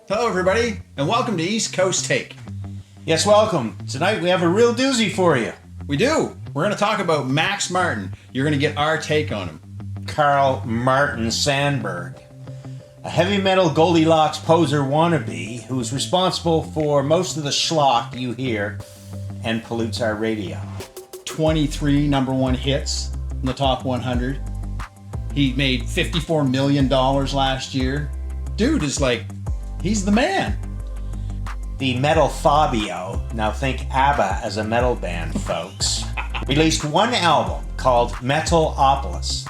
Hello everybody, and welcome to East Coast Take. Yes, welcome. Tonight we have a real doozy for you. We do. We're going to talk about Max Martin. You're going to get our take on him. Carl Martin Sandburg, a heavy metal Goldilocks poser wannabe who's responsible for most of the schlock you hear and pollutes our radio. 23 number one hits in the top 100. He made $54 million last year. Dude is like, he's the man. The metal Fabio, now think ABBA as a metal band, folks, released one album called Metalopolis.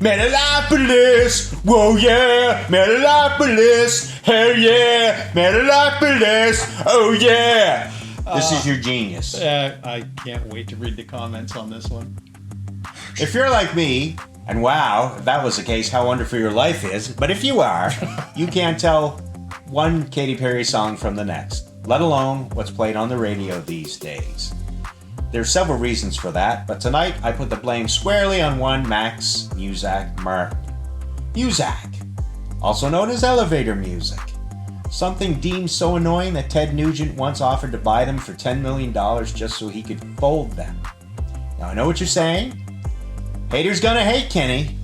Metalopolis, whoa yeah, Metalopolis, hell yeah, Metalopolis, oh yeah. This is your genius. I can't wait to read the comments on this one. If you're like me, and wow, if that was the case, how wonderful your life is, but if you are, you can't tell one Katy Perry song from the next, let alone what's played on the radio these days. There's several reasons for that, but tonight I put the blame squarely on one Max Muzak Martin. Muzak, also known as elevator music. Something deemed so annoying that Ted Nugent once offered to buy them for $10 million just so he could fold them. Now I know what you're saying. Haters gonna hate Kenny.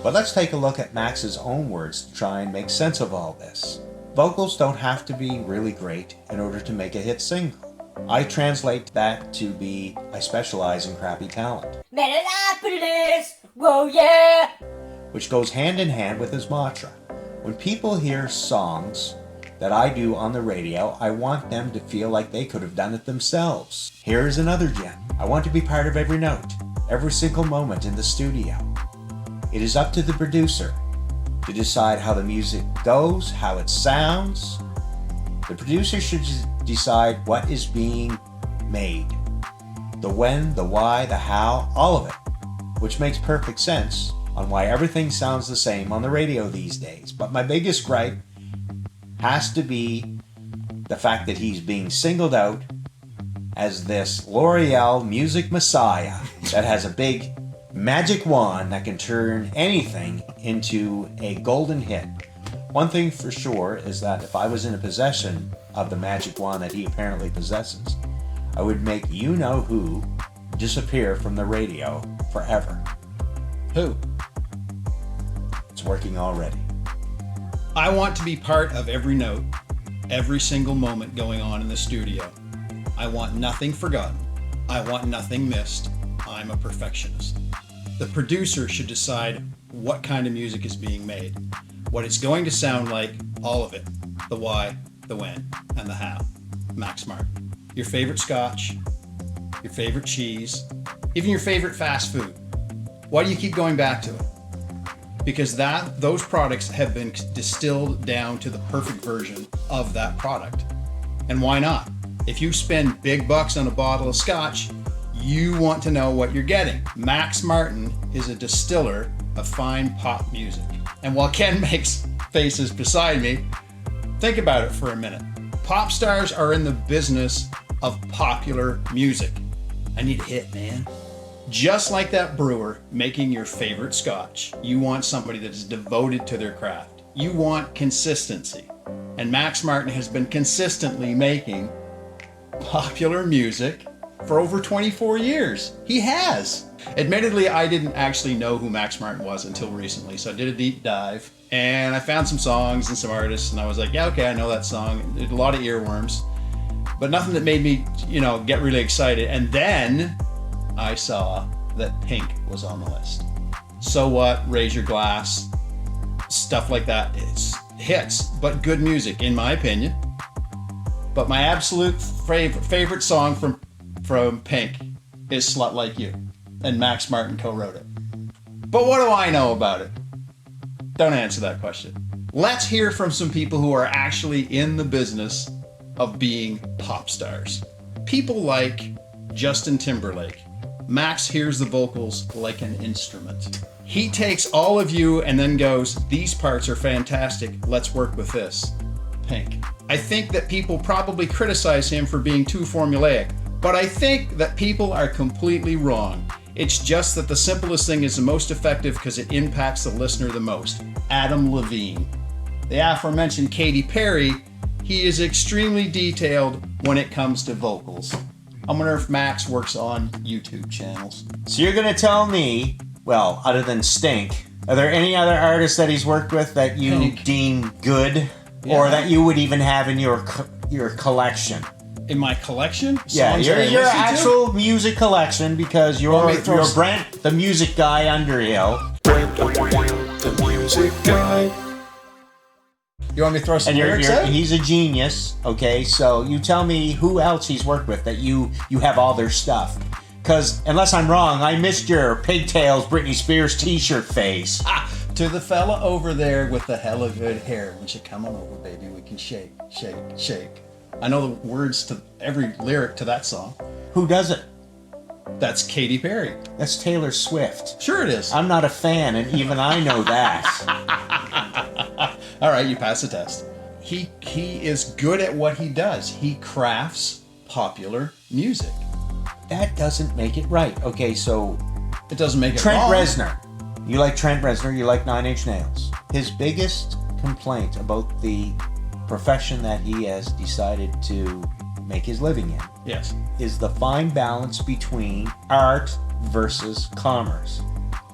But let's take a look at Max's own words to try and make sense of all this. Vocals don't have to be really great in order to make a hit single. I translate that to be, I specialize in crappy talent. Metalopolis, whoa yeah! Which goes hand in hand with his mantra. When people hear songs that I do on the radio, I want them to feel like they could have done it themselves. Here is another gem. I want to be part of every note, every single moment in the studio. It is up to the producer to decide how the music goes, how it sounds. The producer should decide what is being made. The when, the why, the how, all of it. Which makes perfect sense on why everything sounds the same on the radio these days. But my biggest gripe has to be the fact that he's being singled out as this L'Oreal music messiah that has a big magic wand that can turn anything into a golden hit. One thing for sure is that if I was in a possession of the magic wand that he apparently possesses, I would make you-know-who disappear from the radio forever. Who? It's working already. I want to be part of every note, every single moment going on in the studio. I want nothing forgotten. I want nothing missed. I'm a perfectionist. The producer should decide what kind of music is being made, what it's going to sound like, all of it. The why, the when, and the how. Max Martin. Your favorite scotch, your favorite cheese, even your favorite fast food. Why do you keep going back to it? Because those products have been distilled down to the perfect version of that product. And why not? If you spend big bucks on a bottle of scotch, you want to know what you're getting. Max Martin is a distiller of fine pop music. And while Ken makes faces beside me, think about it for a minute. Pop stars are in the business of popular music. I need a hit, man. Just like that brewer making your favorite scotch, you want somebody that is devoted to their craft. You want consistency. And Max Martin has been consistently making popular music for over 24 years. He has. Admittedly, I didn't actually know who Max Martin was until recently, so I did a deep dive and I found some songs and some artists and I was like, yeah, okay, I know that song. It had a lot of earworms, but nothing that made me, get really excited. And then I saw that Pink was on the list. So What, Raise Your Glass, stuff like that. It's hits, but good music in my opinion. But my absolute favorite song from Pink is Slut Like You, and Max Martin co-wrote it. But what do I know about it? Don't answer that question. Let's hear from some people who are actually in the business of being pop stars. People like Justin Timberlake, Max hears the vocals like an instrument. He takes all of you and then goes, these parts are fantastic, let's work with this. Pink. I think that people probably criticize him for being too formulaic, but I think that people are completely wrong. It's just that the simplest thing is the most effective because it impacts the listener the most. Adam Levine. The aforementioned Katy Perry, he is extremely detailed when it comes to vocals. I wonder if Max works on YouTube channels. So you're going to tell me, well, other than Stink, are there any other artists that he's worked with that you Pink. deem good? Yeah. Or that you would even have in your collection? In my collection? Yeah, Songs that I your listen to? actual music collection, because Want me you're to throw Brent, the music guy, Underhill. The music guy. You want me to throw some And lyrics out? he's a genius, okay? So you tell me who else he's worked with that you have all their stuff. Because, unless I'm wrong, I missed your Pigtails Britney Spears t-shirt face. To the fella over there with the hella good hair. When you come on over, baby, we can shake, shake, shake. I know the words to every lyric to that song. Who does it? That's Katy Perry. That's Taylor Swift. Sure it is. I'm not a fan, and even I know that. All right, you pass the test. He is good at what he does. He crafts popular music. That doesn't make it right. Okay, so It doesn't make it Trent wrong. Reznor. You like Trent Reznor, you like Nine Inch Nails. His biggest complaint about the profession that he has decided to make his living in Yes. is the fine balance between art versus commerce.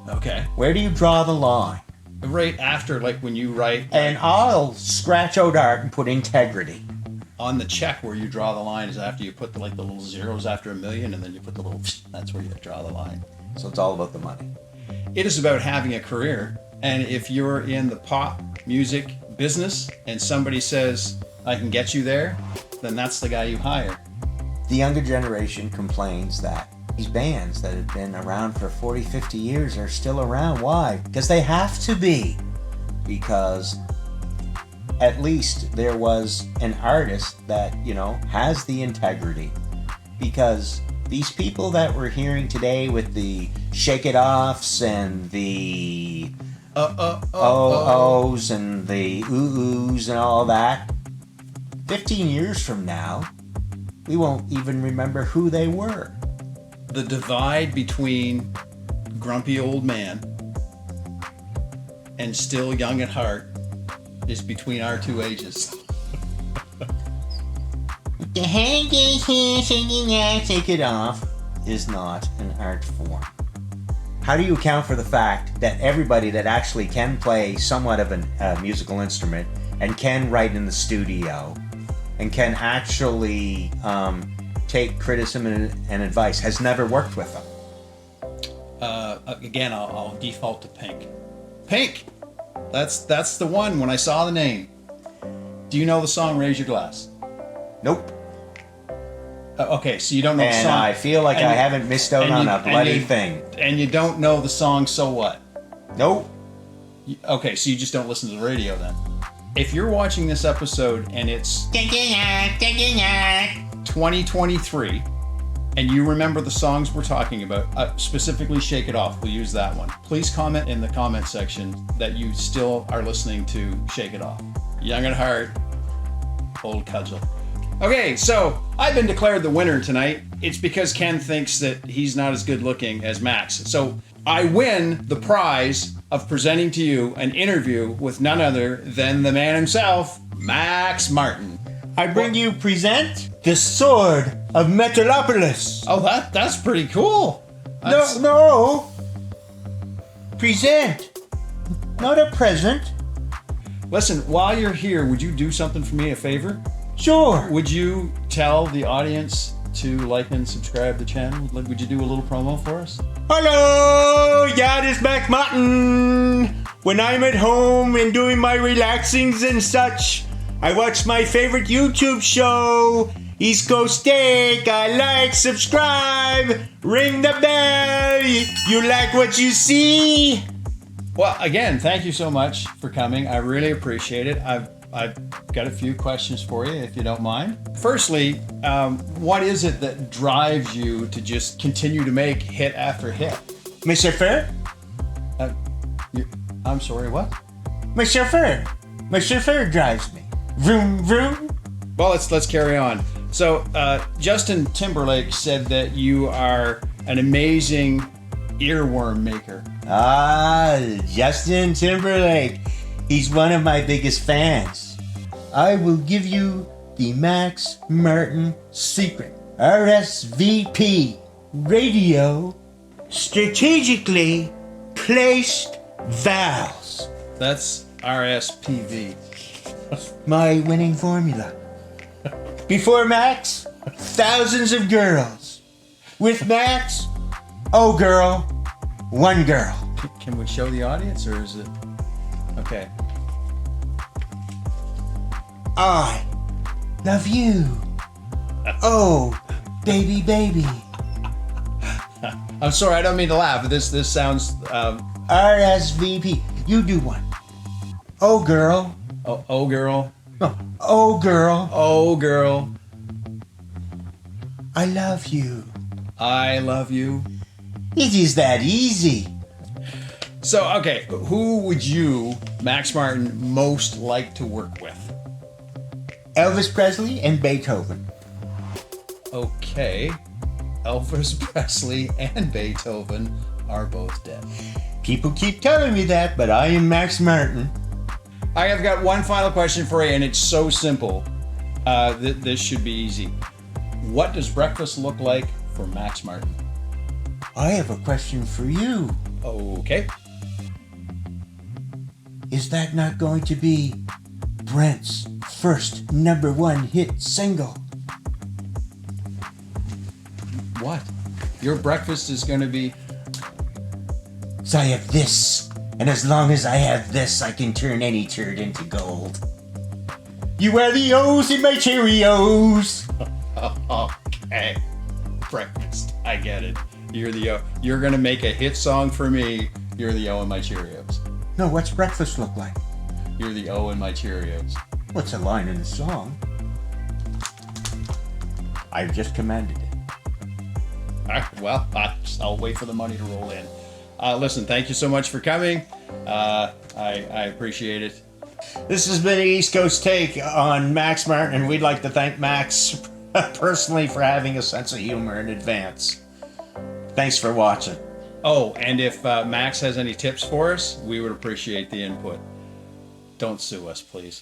Okay. Where do you draw the line? Right after, like when you write And I'll scratch out art and put integrity. on the check, where you draw the line is after you put the little zeros after a million, and then you put the little. That's where you draw the line. So it's all about the money. It is about having a career, and if you're in the pop music business and somebody says I can get you there, then that's the guy you hire. The younger generation complains that these bands that have been around for 40, 50 years are still around. Why? Because they have to be. Because at least there was an artist that, has the integrity. Because these people that we're hearing today with the Shake It Offs and the oh-ohs and the ooh-oohs and all that, 15 years from now, we won't even remember who they were. The divide between grumpy old man and still young at heart is between our two ages. The hand is here singing that Shake It Off is not an art form. How do you account for the fact that everybody that actually can play somewhat of a musical instrument and can write in the studio and can actually take criticism and advice has never worked with them? Again, I'll default to Pink. Pink! That's the one when I saw the name. Do you know the song Raise Your Glass? Nope. Okay, so you don't know the And song. I feel like and I you- haven't missed out and on you- a and bloody you- thing. And you don't know the song, so what? Nope. Okay, so you just don't listen to the radio then. If you're watching this episode and it's 2023 and you remember the songs we're talking about, specifically Shake It Off, we'll use that one. Please comment in the comment section that you still are listening to Shake It Off. Young at heart, old cudgel. Okay, so I've been declared the winner tonight. It's because Ken thinks that he's not as good looking as Max. So I win the prize of presenting to you an interview with none other than the man himself, Max Martin. I bring you present the Sword of Metalopolis. Oh, that's pretty cool. That's- No. Present. Not a present. Listen, while you're here, would you do something for me, a favor? Sure. Would you tell the audience to like and subscribe to the channel? Would you do a little promo for us? Hello, yeah, this Mac Martin. When I'm at home and doing my relaxings and such, I watch my favorite YouTube show, East Coast Steak. I like, subscribe, ring the bell. You like what you see? Well, again, thank you so much for coming. I really appreciate it. I've got a few questions for you, if you don't mind. Firstly, what is it that drives you to just continue to make hit after hit? My chauffeur? I'm sorry, what? My chauffeur. My chauffeur drives me. Vroom, vroom. Well, let's carry on. So, Justin Timberlake said that you are an amazing earworm maker. Ah, Justin Timberlake. He's one of my biggest fans. I will give you the Max Martin secret. RSVP. Radio. Strategically placed valves. That's RSPV. My winning formula. Before Max, thousands of girls. With Max, oh girl, one girl. Can we show the audience, or is it okay? I love you. Oh, baby, baby. I'm sorry, I don't mean to laugh, but this sounds. RSVP. You do one. Oh girl. Oh girl. Oh girl. Oh girl. I love you. I love you. It is that easy. So, okay, who would you, Max Martin, most like to work with? Elvis Presley and Beethoven. Okay, Elvis Presley and Beethoven are both dead. People keep telling me that, but I am Max Martin. I have got one final question for you, and it's so simple. This should be easy. What does breakfast look like for Max Martin? I have a question for you. Okay. Is that not going to be Brent's first #1 hit single? What? Your breakfast is going to be... So I have this, and as long as I have this, I can turn any turd into gold. You are the O's in my Cheerios. Okay. Breakfast. I get it. You're the O. You're going to make a hit song for me. You're the O in my Cheerios. No, what's breakfast look like? You're the O in my Cheerios. What's a line in the song? I've just commanded it. All right, well, I'll wait for the money to roll in. Listen, thank you so much for coming. I appreciate it. This has been an East Coast take on Max Martin, and we'd like to thank Max personally for having a sense of humor in advance. Thanks for watching. Oh, and if Max has any tips for us, we would appreciate the input. Don't sue us, please.